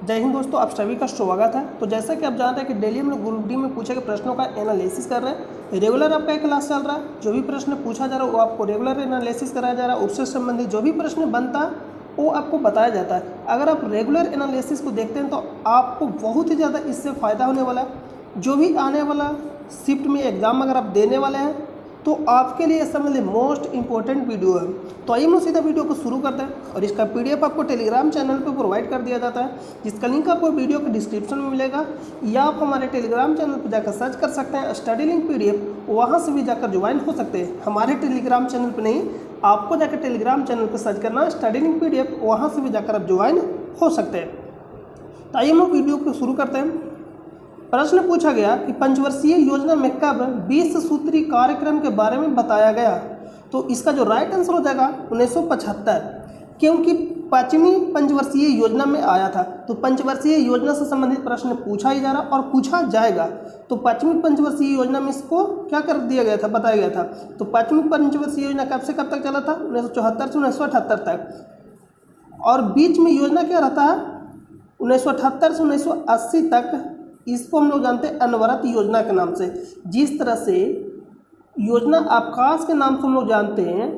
जय हिंद दोस्तों, आप सभी का स्वागत है। तो जैसा कि आप जानते हैं कि डेली हम लोग ग्रुप डी में पूछे गए प्रश्नों का एनालिसिस कर रहे हैं। रेगुलर आपका एक क्लास चल रहा है। जो भी प्रश्न पूछा जा रहा है वो आपको रेगुलर एनालिसिस कराया जा रहा है। उससे संबंधित जो भी प्रश्न बनता है वो आपको बताया जाता है। अगर आप रेगुलर एनालिसिस को देखते हैं तो आपको बहुत ही ज़्यादा इससे फ़ायदा होने वाला है। जो भी आने वाला शिफ्ट में एग्ज़ाम अगर आप देने वाले हैं तो आपके लिए समझ लें मोस्ट इंपॉर्टेंट वीडियो है। तो आइए हम सीधा वीडियो को शुरू करते हैं और इसका पीडीएफ आपको टेलीग्राम चैनल पर प्रोवाइड कर दिया जाता है, जिसका लिंक आपको वीडियो के डिस्क्रिप्शन में मिलेगा, या आप हमारे टेलीग्राम चैनल पर जाकर सर्च कर सकते हैं स्टडी लिंक पीडीएफ। वहाँ से भी जाकर ज्वाइन हो सकते हैं। हमारे टेलीग्राम चैनल पर नहीं, आपको जाकर टेलीग्राम चैनल पर सर्च करना स्टडी लिंक पीडीएफ, वहाँ से भी जाकर आप ज्वाइन हो सकते हैं। तो आइए हम वीडियो को शुरू करते हैं। प्रश्न पूछा गया कि पंचवर्षीय योजना में कब 20 सूत्री कार्यक्रम के बारे में बताया गया। तो इसका जो राइट आंसर हो जाएगा 1975, क्योंकि 5वीं पंचवर्षीय योजना में आया था। तो पंचवर्षीय योजना से संबंधित प्रश्न पूछा ही जा रहा और पूछा जाएगा। तो 5वीं पंचवर्षीय योजना में इसको क्या कर दिया गया था, बताया गया था। तो 5वीं पंचवर्षीय योजना कब से कब तक चला था? 1974 से 1978 तक। और बीच में योजना क्या रहता है? 1978 से 1980 तक। इसको हम लोग जानते हैं अनवरत योजना के नाम से। जिस तरह से योजना आकाश के नाम से हम लोग जानते हैं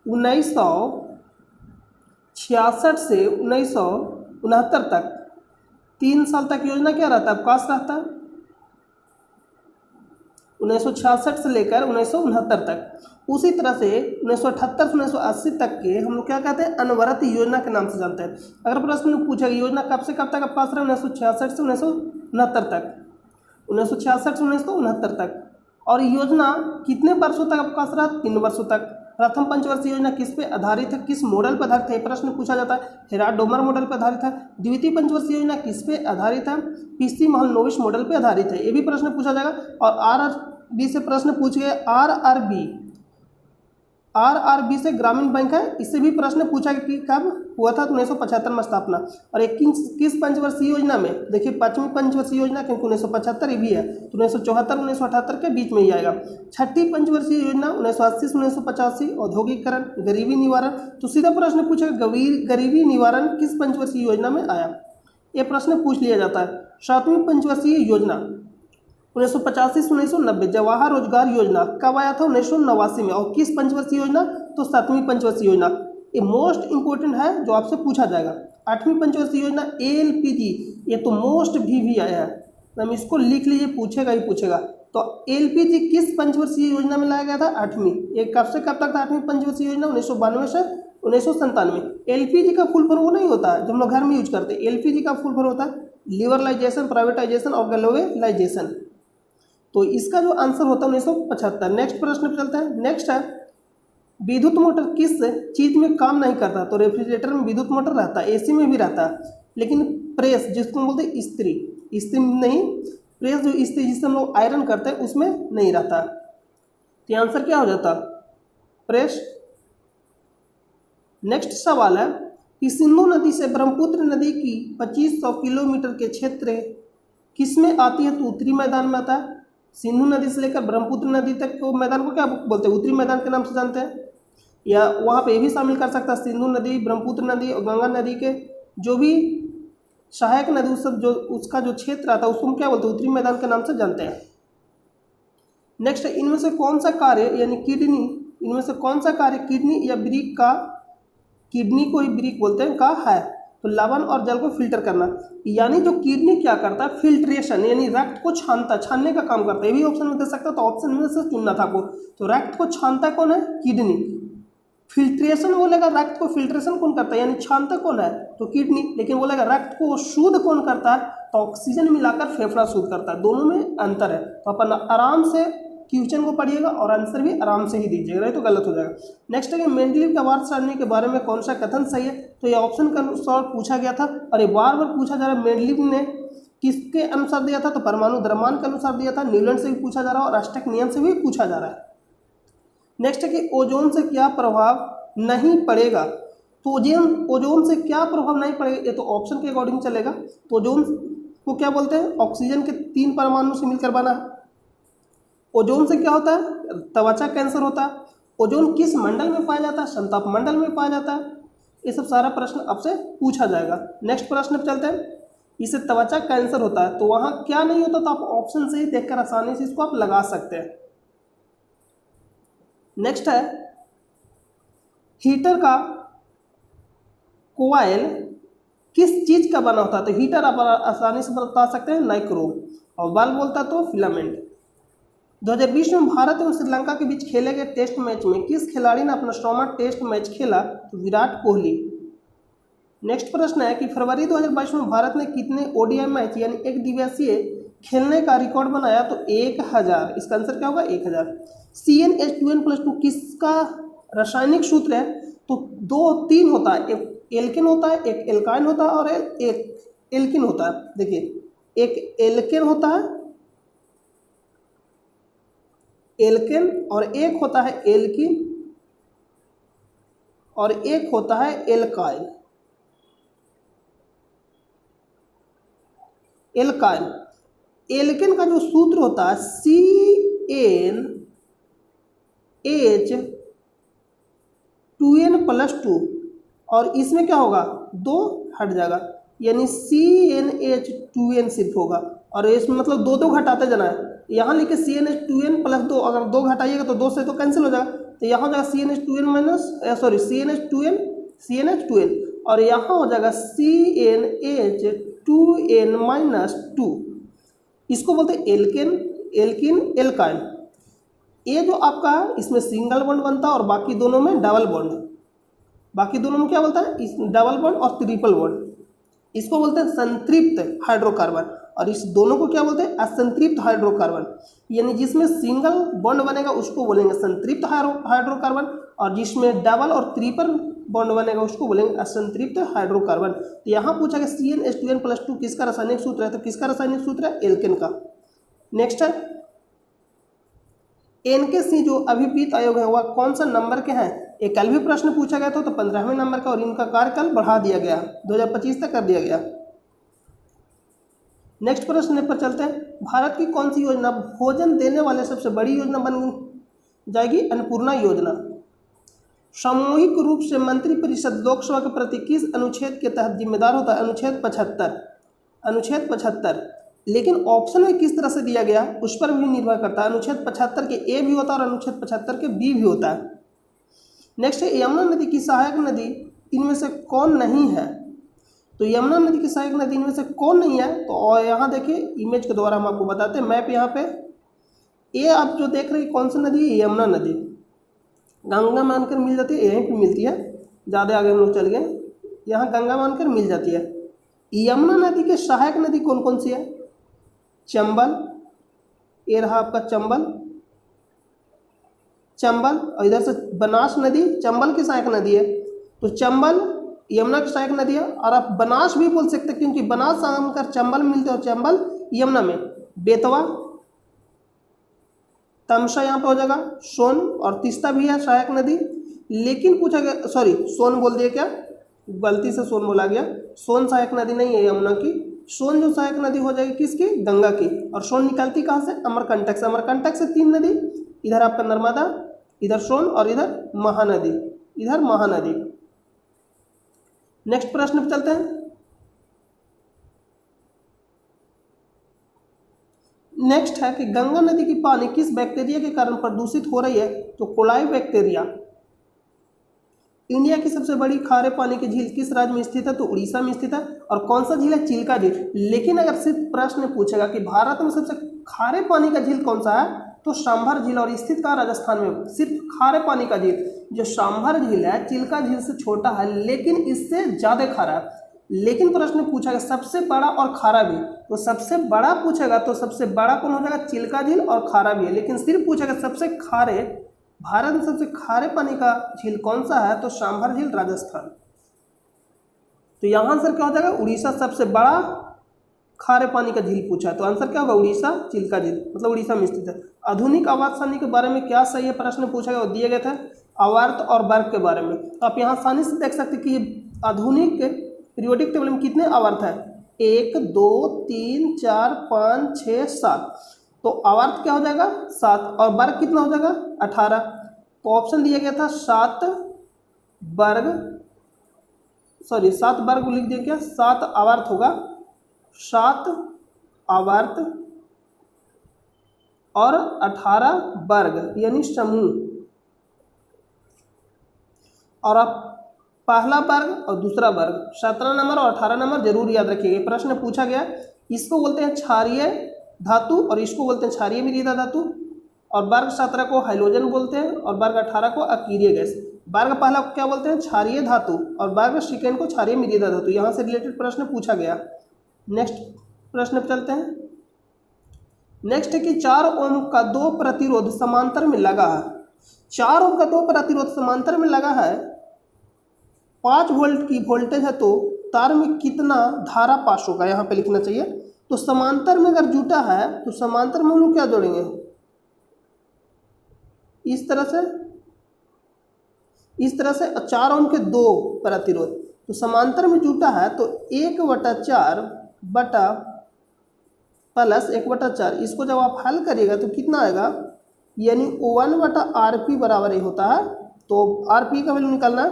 1966 से 1969 तक 3 साल तक योजना क्या रहता है? अवकाश रहता है। 1966 से लेकर 1969 तक। उसी तरह से 1978 से 1980 तक के हम लोग क्या कहते हैं? अनवरत योजना के नाम से जानते हैं। अगर प्रश्न पूछा योजना कब से कब तक अवकाश रहा? 1966 से 1969 तक। 1966 से 1969 तक। और योजना कितने वर्षों तक अवकाश रहा? 3 वर्षों तक। प्रथम पंचवर्षीय योजना किस पे आधारित है, किस मॉडल पर आधारित है? प्रश्न पूछा जाता है। हेराल्ड डोमर मॉडल पर आधारित है। द्वितीय पंचवर्षीय योजना किस पे आधारित है? पीसी महलनोबिस मॉडल पर आधारित है। ये भी प्रश्न पूछा जाएगा। और आरआरबी से प्रश्न पूछ गए। आरआरबी से ग्रामीण बैंक है, इससे भी प्रश्न पूछा कि कब हुआ था? 1975 में स्थापना। और एक किस पंचवर्षीय योजना में? देखिए 5वीं पंचवर्षीय योजना, क्योंकि 1975 भी है तो 1974 1978 के बीच में ही आएगा। 6ठी पंचवर्षीय योजना 1980 से 1985, औद्योगिकरण, गरीबी निवारण। तो सीधा प्रश्न पूछेगा गरीबी निवारण किस पंचवर्षीय योजना में आया? ये प्रश्न पूछ लिया जाता है। 7वीं पंचवर्षीय योजना 1985 से 1990। जवाहर रोजगार योजना कब आया था? 1989 में। और किस पंचवर्षीय योजना? तो 7वीं पंचवर्षीय योजना। ये मोस्ट इंपोर्टेंट है जो आपसे पूछा जाएगा। 8वीं पंचवर्षीय योजना एलपीजी, ये तो मोस्ट भी आया है, हम इसको लिख लीजिए, पूछेगा ही पूछेगा। तो एलपीजी किस पंचवर्षीय योजना में लाया गया था? 8वीं। ये कब से कब तक था 8वीं पंचवर्षीय योजना? 1992 से 1997। एलपीजी का फुल फॉर्म वो नहीं होता है जो हम लोग घर में यूज करते हैं। एलपीजी का फुल फॉर्म होता है लिबरलाइजेशन, प्राइवेटाइजेशन और ग्लोबलाइजेशन। तो इसका जो आंसर होता है 1975। नेक्स्ट प्रश्न पे चलते हैं। नेक्स्ट है विद्युत मोटर किस चीज में काम नहीं करता? तो रेफ्रिजरेटर में विद्युत मोटर रहता है, एसी में भी रहता है, लेकिन प्रेस जिसको हम बोलते हैं इस्त्री में नहीं। प्रेस जो इस्त्री जिससे हम लोग आयरन करते हैं उसमें नहीं रहता। तो आंसर क्या हो जाता? प्रेस। नेक्स्ट सवाल है कि सिंधु नदी से ब्रह्मपुत्र नदी की 2500 किलोमीटर के क्षेत्र किसमें आती है? तो उत्तरी मैदान में आता है। सिंधु नदी से लेकर ब्रह्मपुत्र नदी तक को मैदान को क्या बोलते हैं? उत्तरी मैदान के नाम से जानते हैं। या वहाँ पे ये भी शामिल कर सकता है सिंधु नदी, ब्रह्मपुत्र नदी और गंगा नदी के जो भी सहायक नदी उसका जो क्षेत्र आता है उसको हम क्या बोलते हैं? उत्तरी मैदान के नाम से जानते हैं। नेक्स्ट है इनमें से कौन सा कार्य यानी किडनी, इनमें से कौन सा कार्य किडनी या ब्रिक का, किडनी को ही ब्रिक बोलते हैं, का है? तो लवण और जल को फिल्टर करना। यानी जो किडनी क्या करता है? फिल्ट्रेशन, यानी रक्त को छानने का काम करता है। ये भी ऑप्शन में दे सकता, तो ऑप्शन में से चुनना था आपको। तो रक्त को छानता कौन है? किडनी। फिल्ट्रेशन बोलेगा रक्त को फिल्ट्रेशन कौन करता है, यानी छानता कौन है? तो किडनी। लेकिन बोलेगा रक्त को शुद्ध कौन करता है? तो ऑक्सीजन मिलाकर फेफड़ा शुद्ध करता है। दोनों में अंतर है। तो अपन आराम से क्वेश्चन को पढ़िएगा और आंसर भी आराम से ही दीजिएगा, नहीं तो गलत हो जाएगा। नेक्स्ट है कि मेंडलीव का वार्ष सारणी के बारे में कौन सा कथन सही है? तो ये ऑप्शन के अनुसार पूछा गया था और ये बार बार पूछा जा रहा है। मेंडलीव ने किसके अनुसार दिया था? तो परमाणु द्रव्यमान के अनुसार दिया था। न्यूलैंड से भी पूछा जा रहा है और अष्टक नियम से भी पूछा जा रहा है। नेक्स्ट है कि ओजोन से क्या प्रभाव नहीं पड़ेगा? तो ओजोन से क्या प्रभाव नहीं पड़ेगा? ये तो ऑप्शन के अकॉर्डिंग चलेगा। तो ओजोन को क्या बोलते हैं? ऑक्सीजन के 3 परमाणु से मिलकर बना है। ओजोन से क्या होता है? त्वचा कैंसर होता है। ओजोन किस मंडल में पाया जाता है? संताप मंडल में पाया जाता है। ये सब सारा प्रश्न आपसे पूछा जाएगा। नेक्स्ट प्रश्न पे चलते हैं। इससे त्वचा कैंसर होता है। तो वहाँ क्या नहीं होता, तो आप ऑप्शन से ही देखकर आसानी से इसको आप लगा सकते हैं। नेक्स्ट है हीटर का कोयल किस चीज का बना होता है? तो हीटर आप आसानी से बता सकते हैं नाइक्रोम, और बल्ब बोलता तो फिलामेंट। 2020 में भारत एवं श्रीलंका के बीच खेले गए टेस्ट मैच में किस खिलाड़ी ने अपना 100वां टेस्ट मैच खेला? तो विराट कोहली। नेक्स्ट प्रश्न है कि फरवरी 2022 में भारत ने कितने ओडीआई मैच यानी एक दिवसीय खेलने का रिकॉर्ड बनाया? तो 1000। इसका आंसर क्या होगा? 1000। CnH2n+2 किसका रासायनिक सूत्र है? तो 2-3 होता है, एक एल्केन होता है, एक एल्काइन होता है और एक एल्किन होता है। देखिए, एक एल्केन होता है, एल्केन, और एक होता है एल्किन, और एक होता है एल्काइन। एल्काइन एल्केन का जो सूत्र होता है CnH2n+2, और इसमें क्या होगा? 2 हट जाएगा, यानी CnH2n सिर्फ होगा, और इसमें मतलब 2 घटाते जाना है। यहाँ लिखे CnH2n+2, अगर 2 घटाइएगा तो 2 से तो कैंसिल हो जाएगा, तो यहाँ हो जाएगा CnH2n, और यहाँ हो जाएगा CnH2n-2। इसको बोलते हैं एल्केन, एल्किन, एल्काइन। ये जो आपका इसमें सिंगल बॉन्ड बनता है और बाकी दोनों में डबल बॉन्ड। बाकी दोनों में क्या बोलता है? इस डबल बॉन्ड और ट्रिपल बॉन्ड। इसको बोलते हैं संतृप्त हाइड्रोकार्बन, और इस दोनों को क्या बोलते हैं? असंतृप्त हाइड्रोकार्बन। यानी जिसमें सिंगल बॉन्ड बनेगा उसको बोलेंगे संतृप्त हाइड्रोकार्बन, और जिसमें डबल और ट्रिपल बॉन्ड बनेगा उसको बोलेंगे असंतृप्त हाइड्रोकार्बन। तो यहाँ पूछा गया CnH2n+2 किसका रासायनिक सूत्र है? तो किसका रासायनिक सूत्र है? एल्केन का। नेक्स्ट है NK जो अभिप्रीत आयोग है वह कौन सा नंबर के हैं? एक कल भी प्रश्न पूछा गया था, तो 15वें नंबर का, और इनका कार्यकाल बढ़ा दिया गया, 2025 तक कर दिया गया। नेक्स्ट प्रश्न पर चलते हैं। भारत की कौन सी योजना भोजन देने वाले सबसे बड़ी योजना बन जाएगी? अन्नपूर्णा योजना। सामूहिक रूप से मंत्रिपरिषद लोकसभा के प्रति किस अनुच्छेद के तहत जिम्मेदार होता है? अनुच्छेद 75। अनुच्छेद 75, लेकिन ऑप्शन में किस तरह से दिया गया उस पर भी निर्भर करता है। अनुच्छेद 75 के ए भी होता है और अनुच्छेद 75 के बी भी होता है। नेक्स्ट है यमुना नदी की सहायक नदी इनमें से कौन नहीं है? तो यमुना नदी की सहायक नदी इनमें से कौन नहीं है? तो और यहाँ देखिए इमेज के द्वारा हम आपको बताते हैं, मैप यहाँ पे। ये आप जो देख रहे हैं कौन सी नदी है? यमुना नदी। गंगा मानकर मिल जाती है, यहीं पर मिलती है, ज़्यादा आगे हम लोग चल गए, यहाँ गंगा मानकर मिल जाती है। यमुना नदी के सहायक नदी कौन कौन सी है? चंबल, ये रहा आपका चंबल, चंबल, और इधर से बनास नदी चंबल की सहायक नदी है। तो चंबल यमुना की सहायक नदी है, और आप बनास भी बोल सकते हैं क्योंकि बनास आकर चंबल मिलते हैं, और चंबल यमुना में। बेतवा, तमसा यहाँ पे हो जाएगा, सोन और तीस्ता भी है सहायक नदी। लेकिन पूछा गया, सॉरी सोन बोल दिया, क्या गलती से सोन बोला गया, सोन सहायक नदी नहीं है यमुना की। सोन जो सहायक नदी हो जाएगी किसकी? गंगा की। और सोन निकलती कहाँ से? अमरकंटक से। अमरकंटक से 3 नदी, इधर आपका नर्मदा, इधर सोन, और इधर महानदी, इधर महानदी। नेक्स्ट प्रश्न पे चलते हैं। नेक्स्ट है कि गंगा नदी की पानी किस बैक्टीरिया के कारण प्रदूषित हो रही है? तो कोलाई बैक्टीरिया। इंडिया की सबसे बड़ी खारे पानी की झील किस राज्य में स्थित है? तो उड़ीसा में स्थित है। और कौन सा झील है? चिल्का झील। लेकिन अगर सिर्फ प्रश्न पूछेगा कि भारत में सबसे खारे पानी का झील कौन सा है, तो सांभर झील, और स्थित कहाँ? राजस्थान में। सिर्फ खारे पानी का झील जो सांभर झील है चिल्का झील से छोटा है लेकिन इससे ज़्यादा खारा है। लेकिन प्रश्न पूछा गया सबसे बड़ा और खारा भी, तो सबसे बड़ा पूछेगा तो सबसे बड़ा कौन हो जाएगा? चिल्का झील, और खारा भी है। लेकिन सिर्फ पूछेगा सबसे खारे, भारत में सबसे खारे पानी का झील कौन सा है? तो सांभर झील, राजस्थान। तो यहाँ आंसर क्या हो जाएगा? उड़ीसा सबसे बड़ा खारे पानी का झील पूछा है, तो आंसर क्या होगा? उड़ीसा चिल्का झील, मतलब उड़ीसा में स्थित है। आधुनिक आवर्तसारणी के बारे में क्या सही है प्रश्न पूछा गया, वो दिए गए थे आवर्त और वर्ग के बारे में। तो आप यहाँ आसानी से देख सकते कि आधुनिक पीरियोडिक टेबल में कितने आवर्त है? 1 2 3 4 5 6 7। तो आवर्त क्या हो जाएगा? 7, और वर्ग कितना हो जाएगा? 18। तो ऑप्शन दिया गया था 7 वर्ग, सॉरी 7 वर्ग लिख दिया, क्या 7 आवर्त होगा, 7 आवर्त और 18 वर्ग यानी समूह। और आप पहला वर्ग और दूसरा वर्ग 17 नंबर और 18 नंबर जरूर याद रखिएगा। प्रश्न पूछा गया, इसको बोलते हैं क्षारीय धातु और इसको बोलते हैं क्षारीय मृदा धातु। और वर्ग 17 को हाइड्रोजन बोलते हैं और वर्ग 18 को अकीरिय गैस। वर्ग पहला को क्या बोलते हैं? क्षारीय धातु और वर्ग सेकेंड को क्षारीय मृदा धातु। यहाँ से रिलेटेड प्रश्न पूछा गया। नेक्स्ट प्रश्न पर चलते हैं। नेक्स्ट है कि 4 ओम का 2 प्रतिरोध समांतर में लगा है। 4 ओम का 2 प्रतिरोध समांतर में लगा है, 5 वोल्ट की वोल्टेज है, तो तार में कितना धारा पास होगा यहाँ पे लिखना चाहिए। तो समांतर में अगर जुटा है तो समांतर में हम लोग क्या जोड़ेंगे, इस तरह से 4 ओम के 2 प्रतिरोध, तो समांतर में जुटा है तो 1/4 बटा प्लस 1/4, इसको जब आप हल करिएगा तो कितना आएगा, यानी 1/RP बराबर ये होता है। तो RP का वैल्यू निकालना है,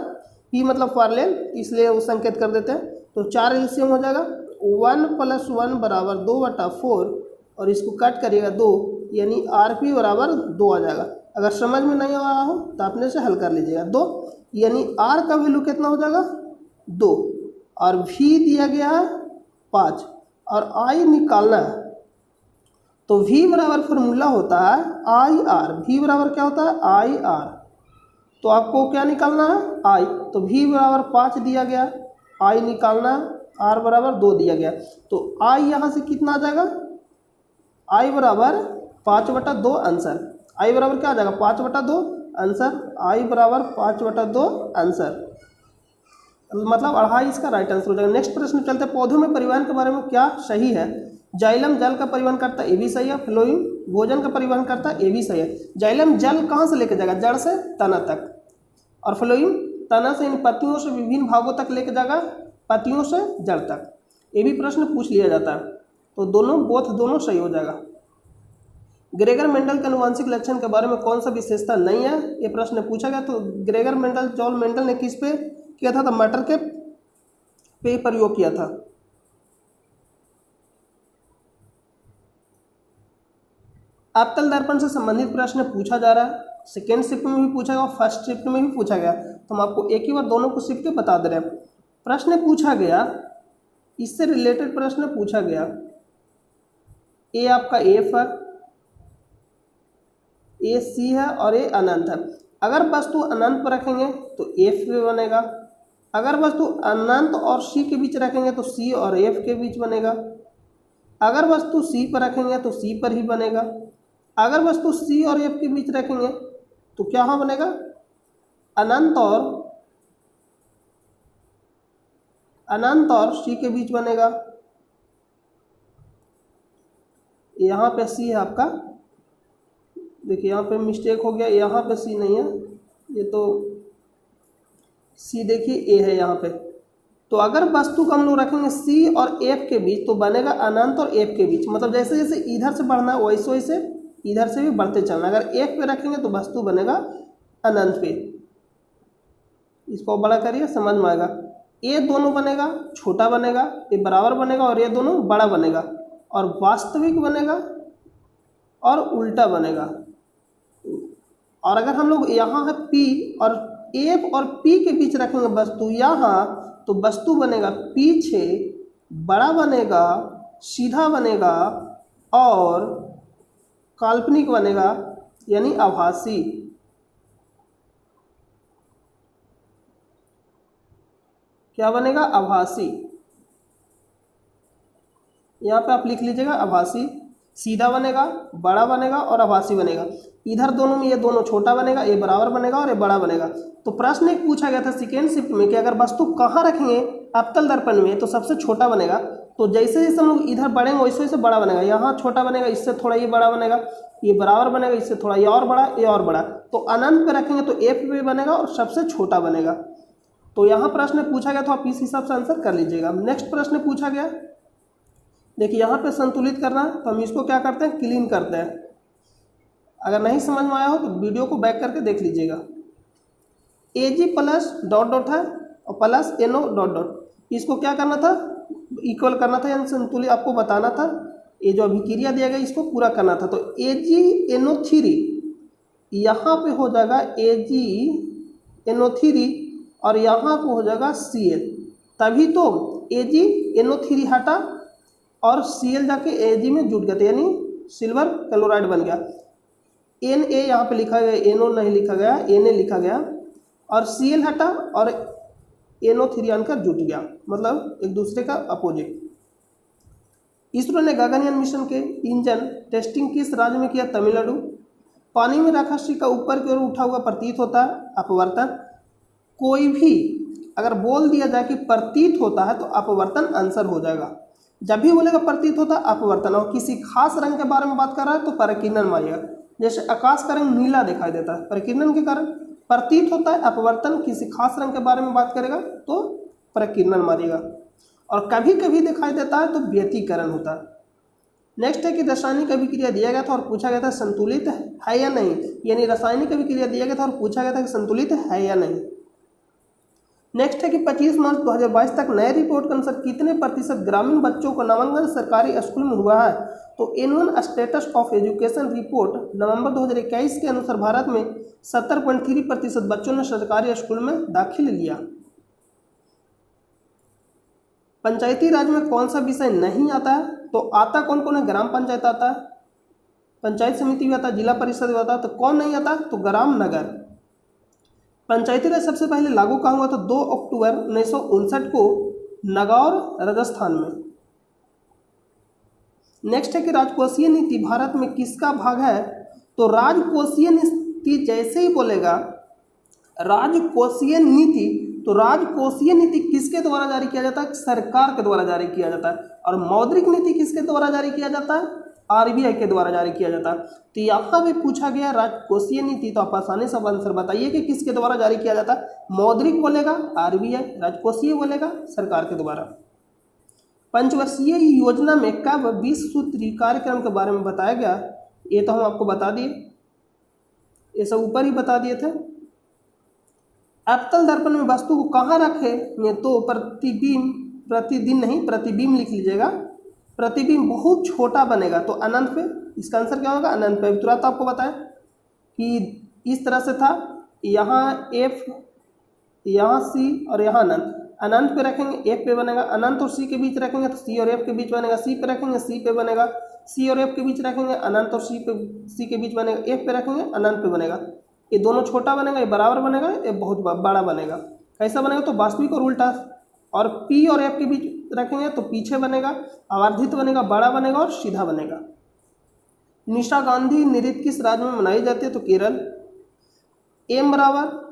P मतलब पार्लेल, इसलिए वो संकेत कर देते हैं। तो 4 एलसीएम हो जाएगा, 1 + 1 बराबर 2/4 और इसको कट करिएगा 2, यानी RP बराबर 2 आ जाएगा। अगर समझ में नहीं आ रहा हो तो अपने से हल कर लीजिएगा। 2 यानी R का वैल्यू कितना हो जाएगा 2 और V दिया गया है 5 और I निकालना है। तो V बराबर फॉर्मूला होता है IR। V बराबर क्या होता है IR। तो आपको क्या निकालना है I। तो V बराबर 5 दिया गया, I निकालना है, R बराबर 2 दिया गया। तो I यहाँ से कितना आ जाएगा, I बराबर 5/2 आंसर। I बराबर क्या आ जाएगा 5/2 आंसर। I बराबर 5/2 आंसर, मतलब 2.5 इसका राइट आंसर हो जाएगा। नेक्स्ट प्रश्न चलते हैं। पौधों में परिवहन के बारे में क्या सही है? जाइलम जल का परिवहन करता है, ये भी सही है। फ्लोएम भोजन का परिवहन करता है, ये भी सही है। जाइलम जल कहाँ से लेके जाएगा, जड़ से तना तक, और फ्लोएम तना से इन पत्तियों से विभिन्न भागों तक लेके जाएगा, पत्तियों से जड़ तक। ये भी प्रश्न पूछ लिया जाता है, तो दोनों सही हो जाएगा। ग्रेगर मेंडल के अनुवांशिक लक्षण के बारे में कौन सा विशेषता नहीं है, ये प्रश्न पूछा गया। तो ग्रेगर मेंडल, जॉन मेंडल ने किस पे किया था? तो मटर के पे प्रयोग किया था। अवतल दर्पण से संबंधित प्रश्न पूछा जा रहा है, सेकेंड शिफ्ट में भी पूछा गया और फर्स्ट शिफ्ट में भी पूछा गया। तो हम आपको एक ही बार दोनों को शिफ्ट बता दे रहे हैं। प्रश्न पूछा गया, इससे रिलेटेड प्रश्न पूछा गया, ए आपका एफ है, ए सी है और ए अनंत है। अगर वस्तु अनंत पर रखेंगे तो एफ पे बनेगा, अगर वस्तु अनंत और सी के बीच रखेंगे तो सी और एफ के बीच बनेगा, अगर वस्तु सी पर रखेंगे तो सी पर ही बनेगा, अगर वस्तु सी और एफ के बीच रखेंगे तो क्या हाँ बनेगा, अनंत और सी के बीच बनेगा। यहाँ पे सी है आपका, देखिए यहाँ पे मिस्टेक हो गया, यहाँ पे सी नहीं है, ये तो सी देखिए ए है यहाँ पे। तो अगर वस्तु को हम लोग रखेंगे सी और एफ के बीच तो बनेगा अनंत और एफ के बीच, मतलब जैसे जैसे इधर से बढ़ना है वैसे वैसे इधर से भी बढ़ते चलना। अगर एफ पे रखेंगे तो वस्तु बनेगा अनंत पे। इसको बड़ा करिए, समझ में आएगा। ये दोनों बनेगा छोटा बनेगा, ये बराबर बनेगा और ये दोनों बड़ा बनेगा, और वास्तविक बनेगा और उल्टा बनेगा। और अगर हम लोग यहाँ है P और F और P के बीच रखेंगे वस्तु यहाँ, तो वस्तु बनेगा पीछे, बड़ा बनेगा, सीधा बनेगा और काल्पनिक बनेगा, यानी आभासी। क्या बनेगा? आभासी। यहाँ पे आप लिख लीजिएगा आभासी। सीधा बनेगा, बड़ा बनेगा और आभासी बनेगा। इधर दोनों में ये दोनों छोटा बनेगा, ये बराबर बनेगा और ये बड़ा बनेगा। तो प्रश्न एक पूछा गया था सेकेंड शिफ्ट में कि अगर वस्तु कहाँ रखेंगे अवतल दर्पण में तो सबसे छोटा बनेगा। तो जैसे जैसे हम लोग इधर बढ़ेंगे वैसे वैसे बड़ा बनेगा। यहाँ छोटा बनेगा, इससे थोड़ा ये बड़ा बनेगा, ये बराबर बनेगा, इससे थोड़ा ये और बड़ा, ये और बड़ा। तो अनंत पे रखेंगे तो एफ पे बनेगा और सबसे छोटा बनेगा। तो यहाँ प्रश्न पूछा गया तो आप इस हिसाब से आंसर कर लीजिएगा। नेक्स्ट प्रश्न पूछा गया, देखिए यहाँ पे संतुलित करना है तो हम इसको क्या करते हैं, क्लीन करते हैं। अगर नहीं समझ में आया हो तो वीडियो को बैक करके देख लीजिएगा। AG प्लस डॉट डॉट है और प्लस NO डॉट डॉट, इसको क्या करना था, इक्वल करना था, यानी संतुलित आपको बताना था। ये जो अभिक्रिया दिया गया इसको पूरा करना था। तो AgNO3 यहाँ पे हो जाएगा AgNO3 और यहाँ पे हो जाएगा Cl, तभी तो AgNO3 हटा और Cl जाके Ag में जुट गया था, यानी सिल्वर क्लोराइड बन गया। Na यहाँ पे लिखा गया, NO नहीं लिखा गया, Na लिखा गया और Cl हटा और NO3 आकर जुट गया, मतलब एक दूसरे का अपोजिट। इसरो ने गगनयान मिशन के इंजन टेस्टिंग किस राज्य में किया? तमिलनाडु। पानी में रखा सिक्का ऊपर की ओर उठा हुआ प्रतीत होता है, अपवर्तन। कोई भी अगर बोल दिया जाए कि प्रतीत होता है तो अपवर्तन आंसर हो जाएगा। जब भी बोलेगा प्रतीत होता है अपवर्तन, और किसी खास रंग के बारे में बात कर रहा है तो परिकिरणन मानिएगा। जैसे आकाश का रंग नीला दिखाई देता है परिकिरणन के कारण, प्रतीत होता है अपवर्तन, किसी खास रंग के बारे में बात करेगा तो परिकिरणन मानिएगा। और कभी कभी दिखाई देता है तो व्यतिकरण होता है। नेक्स्ट है कि रासायनिक अभिक्रिया दिया गया था और पूछा गया था संतुलित है या नहीं, यानी रासायनिक अभिक्रिया दिया गया था और पूछा गया था कि संतुलित है या नहीं। नेक्स्ट है कि 25 मार्च 2022 तक नए रिपोर्ट के अनुसार कितने प्रतिशत ग्रामीण बच्चों को नामांकन सरकारी स्कूल में हुआ है? तो N1 status of education report November 2021 के अनुसार भारत में 70.3% बच्चों ने सरकारी स्कूल में दाखिल लिया। पंचायती राज में कौन सा विषय नहीं आता है? तो आता कौन कौन है? ग्राम पंचायत आता है, पंचायत समिति भी आता है, जिला परिषद भी आता है। तो कौन नहीं आता? तो ग्राम नगर। पंचायती राज सबसे पहले लागू कहाँ हुआ? तो 2 अक्टूबर 1959 को नागौर राजस्थान में। नेक्स्ट है कि राजकोषीय नीति भारत में किसका भाग है? तो राजकोषीय नीति जैसे ही बोलेगा राजकोषीय नीति, तो राजकोषीय नीति किसके द्वारा जारी किया जाता है? सरकार के द्वारा जारी किया जाता है। और मौद्रिक नीति किसके द्वारा जारी किया जाता है? RBI के द्वारा जारी किया जाता है। तो यहाँ भी पूछा गया राजकोषीय नीति, तो आप आसानी से आंसर बताइए कि किसके द्वारा जारी किया जाता है। मौद्रिक बोलेगा RBI, राजकोषीय बोलेगा सरकार के द्वारा। पंचवर्षीय योजना में कब 20 सूत्री कार्यक्रम के बारे में बताया गया? ये तो हम आपको बता दिए, ये सब ऊपर ही बता दिए थे। अवतल दर्पण में वस्तु को कहाँ रखें? तो प्रतिदिन नहीं, प्रतिबिंब लिख लीजिएगा। प्रतिबिंब बहुत छोटा बनेगा तो अनंत पे, इसका आंसर क्या होगा? अनंत पे। तुरंत आपको बताएं कि इस तरह से था, यहाँ F, यहाँ C और यहाँ अनंत। अनंत पे रखेंगे F पे बनेगा, अनंत और C के बीच रखेंगे तो C और F के बीच बनेगा, C पे रखेंगे C पे बनेगा, C और F के बीच रखेंगे अनंत और C के बीच बनेगा, F पे रखेंगे अनंत पे बनेगा। ये दोनों छोटा बनेगा, ये बराबर बनेगा, ये बहुत बड़ा बनेगा। कैसा बनेगा? तो वास्तविक और उल्टा। और P और F के बीच रखेंगे तो पीछे बनेगा, आवर्धित बनेगा, बड़ा बनेगा और सीधा बनेगा। निशा गांधी नृत्य किस राज्य में मनाई जाती है? तो केरल। M बराबर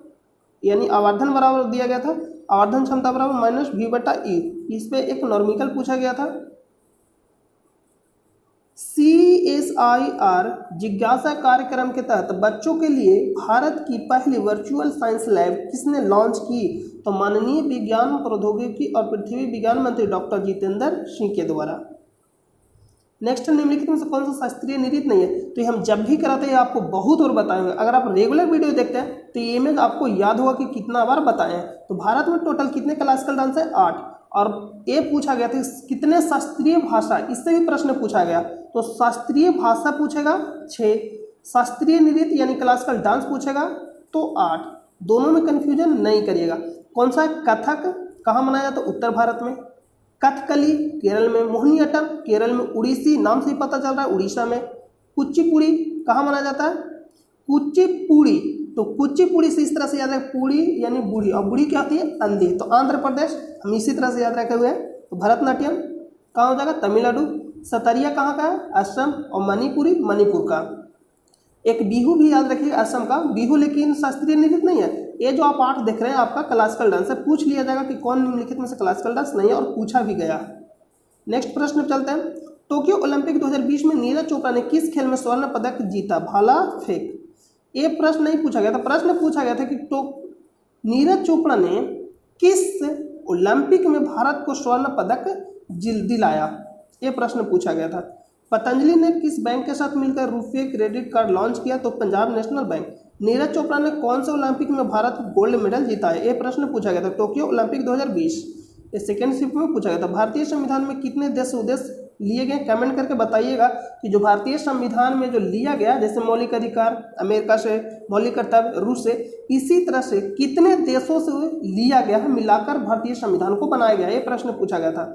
यानी आवर्धन बराबर दिया गया था, आवर्धन क्षमता बराबर -V/E। इस पे एक नॉर्मिकल पूछा गया था। CSIR जिज्ञासा कार्यक्रम के तहत बच्चों के लिए भारत की पहली वर्चुअल साइंस लैब किसने लॉन्च की? तो माननीय विज्ञान प्रौद्योगिकी और पृथ्वी विज्ञान मंत्री डॉक्टर जितेंद्र सिंह के द्वारा। नेक्स्ट निम्नलिखित में से कौन सा शास्त्रीय नृत्य नहीं है? तो ये हम जब भी कराते हैं आपको बहुत और बताएंगे। अगर आप रेगुलर वीडियो देखते हैं तो ये में आपको याद होगा कि कितना बार बताए हैं। तो भारत में टोटल कितने क्लासिकल डांस है? 8। और ये पूछा गया था कितने शास्त्रीय भाषा, इससे भी प्रश्न पूछा गया। तो शास्त्रीय भाषा पूछेगा 6, शास्त्रीय नृत्य यानी क्लासिकल डांस पूछेगा तो 8। दोनों में कन्फ्यूजन नहीं करिएगा। कौन सा? कथक कहाँ मनाया जाता है? उत्तर भारत में। कथकली केरल में, मोहिनीअट्टम केरल में, उड़ीसी नाम से ही पता चल रहा है उड़ीसा में। कुचिपुड़ी कहाँ मनाया जाता है? कुचिपुड़ी। तो कुचिपुड़ी से इस तरह से याद रखें, पूड़ी यानी बूढ़ी, और बूढ़ी क्या होती है? अंधी। तो आंध्र प्रदेश हम इसी तरह से याद रखे हुए हैं। तो भरतनाट्यम कहाँ हो जाएगा? तमिलनाडु। सतरिया कहाँ का है? असम। और मणिपुरी मणिपुर का। एक बिहू भी याद रखिएगा, असम का बिहू, लेकिन शास्त्रीय नृत्य नहीं है। ये जो आप 8 देख रहे हैं आपका क्लासिकल डांस है। पूछ लिया जाएगा कि कौन निम्नलिखित में से क्लासिकल डांस नहीं है, और पूछा भी गया। नेक्स्ट प्रश्न चलते हैं। टोक्यो ओलंपिक 2020 में नीरज चोपड़ा ने किस खेल में स्वर्ण पदक जीता? भाला फेंक। ये प्रश्न नहीं पूछा गया था, प्रश्न पूछा गया था कि नीरज चोपड़ा ने किस ओलंपिक में भारत को स्वर्ण पदक दिलाया, ये प्रश्न पूछा गया था। पतंजलि ने किस बैंक के साथ मिलकर रुपये क्रेडिट कार्ड लॉन्च किया? तो पंजाब नेशनल बैंक। नीरज चोपड़ा ने कौन से ओलंपिक में भारत को गोल्ड मेडल जीता है? ये प्रश्न पूछा गया था टोक्यो ओलंपिक 2020। ये सेकेंड शिफ्ट में पूछा गया था। भारतीय संविधान में कितने देश उद्देश्य लिए गए, कमेंट करके बताइएगा कि जो भारतीय संविधान में जो लिया गया, जैसे मौलिक अधिकार अमेरिका से, मौलिक कर्तव्य रूस से, इसी तरह से कितने देशों से लिया गया है, मिलाकर भारतीय संविधान को बनाया गया, ये प्रश्न पूछा गया था।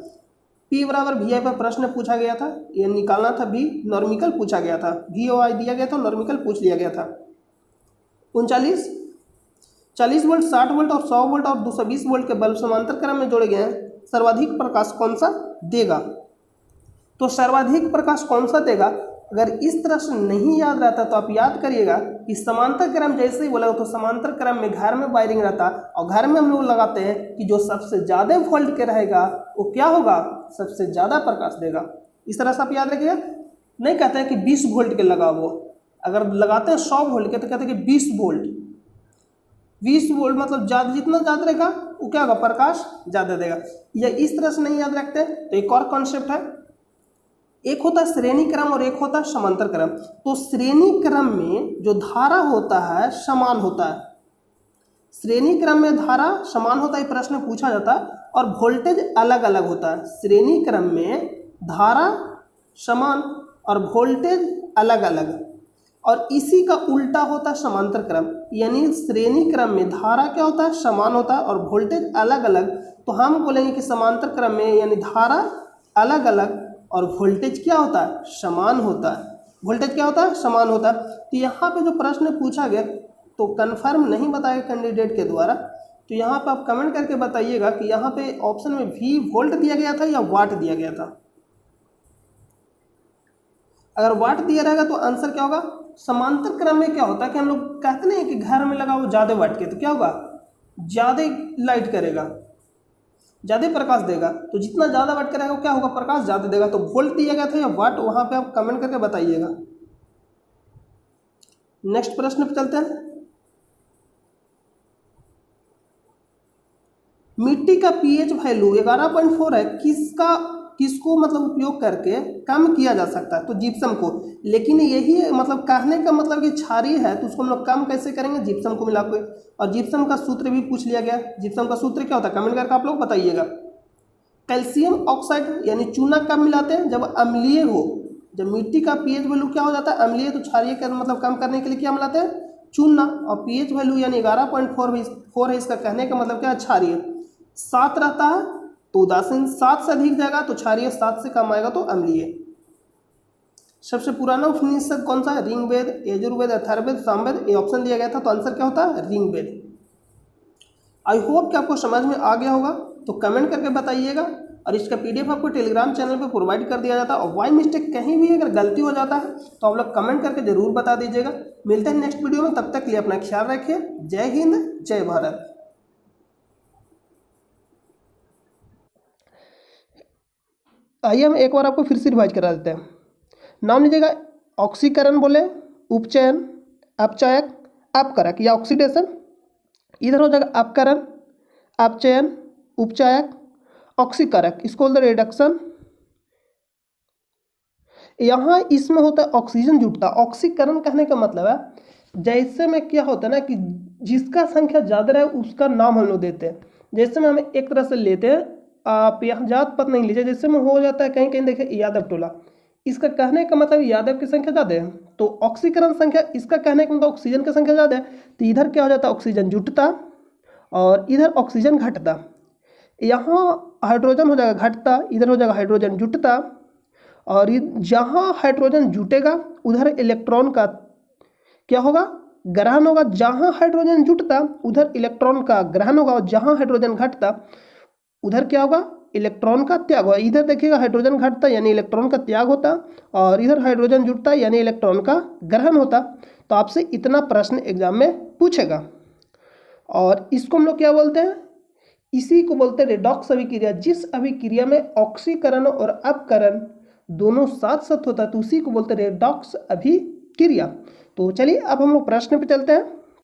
P बराबर VI पर प्रश्न पूछा गया था, ये निकालना था, भी नॉर्मिकल पूछा गया था, VOI दिया गया था, नॉर्मिकल पूछ लिया गया था। 39 40 वोल्ट, 60 वोल्ट और 100 वोल्ट और 220 वोल्ट के बल्ब समांतर क्रम में जोड़े गए हैं, सर्वाधिक प्रकाश कौन सा देगा। तो सर्वाधिक प्रकाश कौन सा देगा, अगर इस तरह से नहीं याद रहता तो आप याद करिएगा कि समांतर क्रम जैसे ही बोला तो समांतर क्रम में घर में वायरिंग रहता, और घर में हम लोग लगाते हैं कि जो सबसे ज़्यादा वोल्ट के रहेगा वो क्या होगा, सबसे ज़्यादा प्रकाश देगा। इस तरह से आप याद रखिएगा। नहीं कहते हैं कि 20 वोल्ट के लगाओ, वो अगर लगाते हैं 100 वोल्ट के तो कहते हैं कि 20 वोल्ट, 20 वोल्ट मतलब ज़्यादा, जितना ज़्यादा रहेगा वो क्या होगा, प्रकाश ज़्यादा देगा। या इस तरह से नहीं याद रखते तो एक और कॉन्सेप्ट है, एक होता है श्रेणी क्रम और एक होता है समांतर क्रम। तो श्रेणी क्रम में जो धारा होता है समान होता है, श्रेणी क्रम में धारा समान होता है, प्रश्न पूछा जाता है, और वोल्टेज अलग अलग होता है। श्रेणी क्रम में धारा समान और वोल्टेज अलग अलग, और इसी का उल्टा होता है समांतर क्रम, यानी श्रेणी क्रम में धारा क्या होता है, समान होता है, और वोल्टेज अलग अलग। तो हम बोलेंगे कि समांतर क्रम में यानी धारा अलग अलग और वोल्टेज क्या होता है, समान होता है। वोल्टेज क्या होता है, समान होता है। तो यहाँ पे जो प्रश्न पूछा गया तो कंफर्म नहीं बताया कैंडिडेट के द्वारा, तो यहाँ पे आप कमेंट करके बताइएगा कि यहाँ पे ऑप्शन में V वोल्ट दिया गया था या वाट दिया गया था। अगर वाट दिया रहेगा तो आंसर क्या होगा। समांतर क्रम में क्या होता है कि हम लोग कहते नहीं कि घर में लगा वो ज़्यादा वाट के, तो क्या होगा, ज़्यादा लाइट करेगा, ज़्यादा प्रकाश देगा। तो जितना ज़्यादा वाट करेगा वो क्या होगा, प्रकाश ज़्यादा देगा। तो वोल्ट दिया गया था या वाट, वहाँ पे आप कमेंट करके बताइएगा। नेक्स्ट प्रश्न पे चलते हैं। मिट्टी का पीएच वैल्यू 11.4 है, किसको मतलब उपयोग करके कम किया जा सकता है, तो जिप्सम को। लेकिन यही मतलब कहने का मतलब कि क्षारीय है तो उसको हम लोग कम कैसे करेंगे, जिप्सम को मिला के। और जिप्सम का सूत्र भी पूछ लिया गया, जिप्सम का सूत्र क्या होता है, कमेंट करके आप लोग बताइएगा। कैल्शियम ऑक्साइड यानी चूना कब मिलाते हैं, जब अम्लीय हो। जब मिट्टी का पीएच वैल्यू क्या हो जाता है, अम्लीय, तो क्षारीय का मतलब कम करने के लिए क्या मिलाते हैं, चूना। और पीएच वैल्यू यानी 11.4 है, इसका कहने का मतलब क्या है, क्षारीय। 7 रहता है तो उदासीन, 7 से अधिक जाएगा तो क्षारीय, 7 से कम आएगा तो अम्लीय। सबसे पुराना उपनिषद कौन सा है, ऋग्वेद, यजुर्वेद, अथर्ववेद, सामवेद। ये ऑप्शन दिया गया था तो आंसर क्या होता है, ऋग्वेद। आई होप कि आपको समझ में आ गया होगा, तो कमेंट करके बताइएगा। और इसका PDF आपको टेलीग्राम चैनल पे प्रोवाइड कर दिया जाता है। और बाय मिस्टेक कहीं भी अगर गलती हो जाता है तो आप लोग कमेंट करके जरूर बता दीजिएगा। मिलते हैं नेक्स्ट वीडियो में, तब तक के लिए अपना ख्याल रखिए। जय हिंद, जय भारत। आइए हम एक बार आपको फिर से रिवाइज करा देते हैं। नाम लीजिएगा, ऑक्सीकरण बोले, उपचयन, अपचायक, अपकारक या ऑक्सीडेशन। इधर हो जाएगा अपकरण, अपचयन, उपचायक, ऑक्सीकारक, इसको बोलते रिडक्शन। यहाँ इसमें होता है ऑक्सीजन जुटता। ऑक्सीकरण कहने का मतलब है जैसे में क्या होता है ना कि जिसका संख्या ज़्यादा रहे उसका नाम हम लोग देते हैं। जैसे में हम एक तरह से लेते हैं, आप यहाँ जात पात नहीं लीजिए, जैसे में हो जाता है कहीं कहीं देखिए यादव टोला, इसका कहने का मतलब यादव की संख्या ज़्यादा है तो ऑक्सीकरण संख्या, इसका कहने का मतलब ऑक्सीजन की संख्या ज़्यादा है तो इधर क्या हो जाता है, ऑक्सीजन जुटता और इधर ऑक्सीजन घटता। यहाँ हाइड्रोजन हो जाएगा घटता, इधर हो जाएगा हाइड्रोजन जुटता। और जहाँ हाइड्रोजन जुटेगा उधर इलेक्ट्रॉन का क्या होगा, ग्रहण होगा। जहाँ हाइड्रोजन जुटता उधर इलेक्ट्रॉन का ग्रहण होगा, और जहाँ हाइड्रोजन घटता उधर क्या होगा, इलेक्ट्रॉन का त्याग होगा। इधर देखिएगा हाइड्रोजन घटता यानी इलेक्ट्रॉन का त्याग होता, और इधर हाइड्रोजन जुटता यानी इलेक्ट्रॉन का ग्रहण होता। तो आपसे इतना प्रश्न एग्जाम में पूछेगा। और इसको हम लोग क्या बोलते हैं, इसी को बोलते हैं रेडॉक्स अभिक्रिया। जिस अभिक्रिया में ऑक्सीकरण और अपकरण दोनों साथ साथ होता है तो उसी को बोलते हैं रेडॉक्स अभिक्रिया। तो चलिए अब हम लोग प्रश्न पे चलते हैं।